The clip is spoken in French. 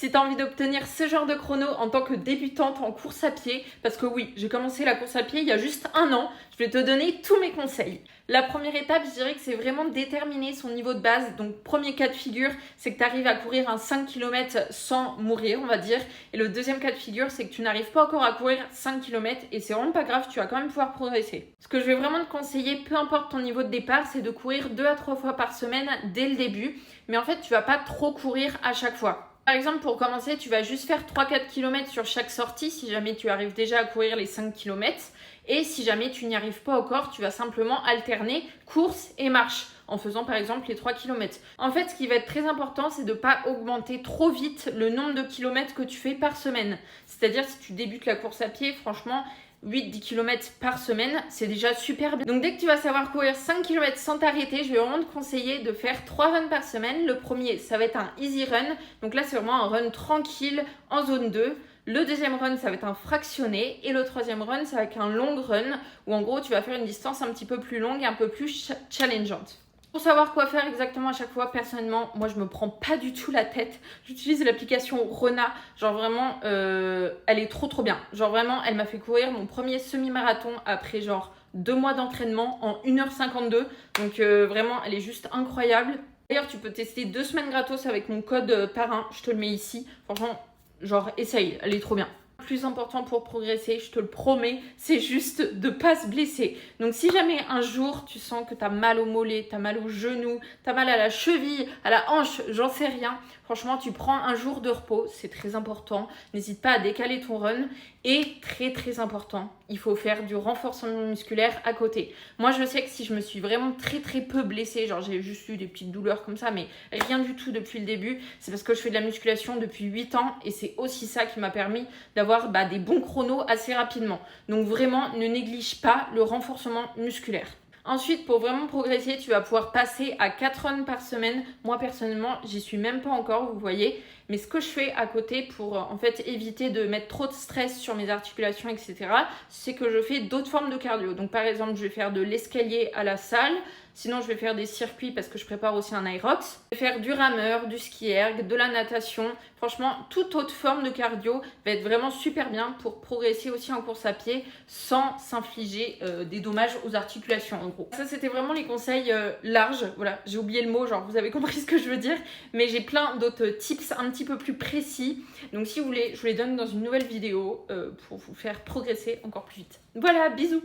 Si tu as envie d'obtenir ce genre de chrono en tant que débutante en course à pied, parce que oui, j'ai commencé la course à pied il y a juste 1 an, je vais te donner tous mes conseils. La première étape, je dirais que c'est vraiment déterminer son niveau de base. Donc, premier cas de figure, c'est que tu arrives à courir un 5 km sans mourir, on va dire. Et le deuxième cas de figure, c'est que tu n'arrives pas encore à courir 5 km et c'est vraiment pas grave, tu vas quand même pouvoir progresser. Ce que je vais vraiment te conseiller, peu importe ton niveau de départ, c'est de courir 2 à 3 fois par semaine dès le début. Mais en fait, tu vas pas trop courir à chaque fois. Par exemple, pour commencer, tu vas juste faire 3-4 km sur chaque sortie si jamais tu arrives déjà à courir les 5 km. Et si jamais tu n'y arrives pas encore, tu vas simplement alterner course et marche en faisant par exemple les 3 km. En fait, ce qui va être très important, c'est de ne pas augmenter trop vite le nombre de kilomètres que tu fais par semaine. C'est-à-dire, si tu débutes la course à pied, franchement, 8-10 km par semaine, c'est déjà super bien. Donc dès que tu vas savoir courir 5 km sans t'arrêter, je vais vraiment te conseiller de faire 3 runs par semaine. Le premier, ça va être un easy run. Donc là, c'est vraiment un run tranquille en zone 2. Le deuxième run, ça va être un fractionné. Et le troisième run, ça va être un long run où en gros, tu vas faire une distance un petit peu plus longue et un peu plus challengeante. Pour savoir quoi faire exactement à chaque fois, personnellement, moi je me prends pas du tout la tête. J'utilise l'application Rona. Genre vraiment, elle est trop bien. Genre vraiment, elle m'a fait courir mon premier semi-marathon après genre 2 mois d'entraînement en 1h52. Donc vraiment, elle est juste incroyable. D'ailleurs, tu peux tester 2 semaines gratos avec mon code parrain. Je te le mets ici. Franchement, genre essaye, elle est trop bien. Le plus important pour progresser, je te le promets, c'est juste de ne pas se blesser. Donc si jamais un jour tu sens que tu as mal au mollet, tu as mal au genou, tu as mal à la cheville, à la hanche, j'en sais rien, franchement tu prends un jour de repos, c'est très important. N'hésite pas à décaler ton run. Et très important, il faut faire du renforcement musculaire à côté. Moi je sais que si je me suis vraiment très peu blessée, genre j'ai juste eu des petites douleurs comme ça, mais rien du tout depuis le début, c'est parce que je fais de la musculation depuis 8 ans et c'est aussi ça qui m'a permis d'avoir des bons chronos assez rapidement. Donc vraiment, ne néglige pas le renforcement musculaire. Ensuite, pour vraiment progresser, tu vas pouvoir passer à 4 runs par semaine. Moi, personnellement, j'y suis même pas encore, vous voyez. Mais ce que je fais à côté pour en fait éviter de mettre trop de stress sur mes articulations, etc., c'est que je fais d'autres formes de cardio. Donc, par exemple, je vais faire de l'escalier à la salle. Sinon, je vais faire des circuits parce que je prépare aussi un Aerox. Je vais faire du rameur, du ski erg, de la natation. Franchement, toute autre forme de cardio va être vraiment super bien pour progresser aussi en course à pied sans s'infliger des dommages aux articulations en gros. Ça, c'était vraiment les conseils larges. Voilà, j'ai oublié le mot, genre vous avez compris ce que je veux dire. Mais j'ai plein d'autres tips un petit peu plus précis. Donc si vous voulez, je vous les donne dans une nouvelle vidéo pour vous faire progresser encore plus vite. Voilà, bisous!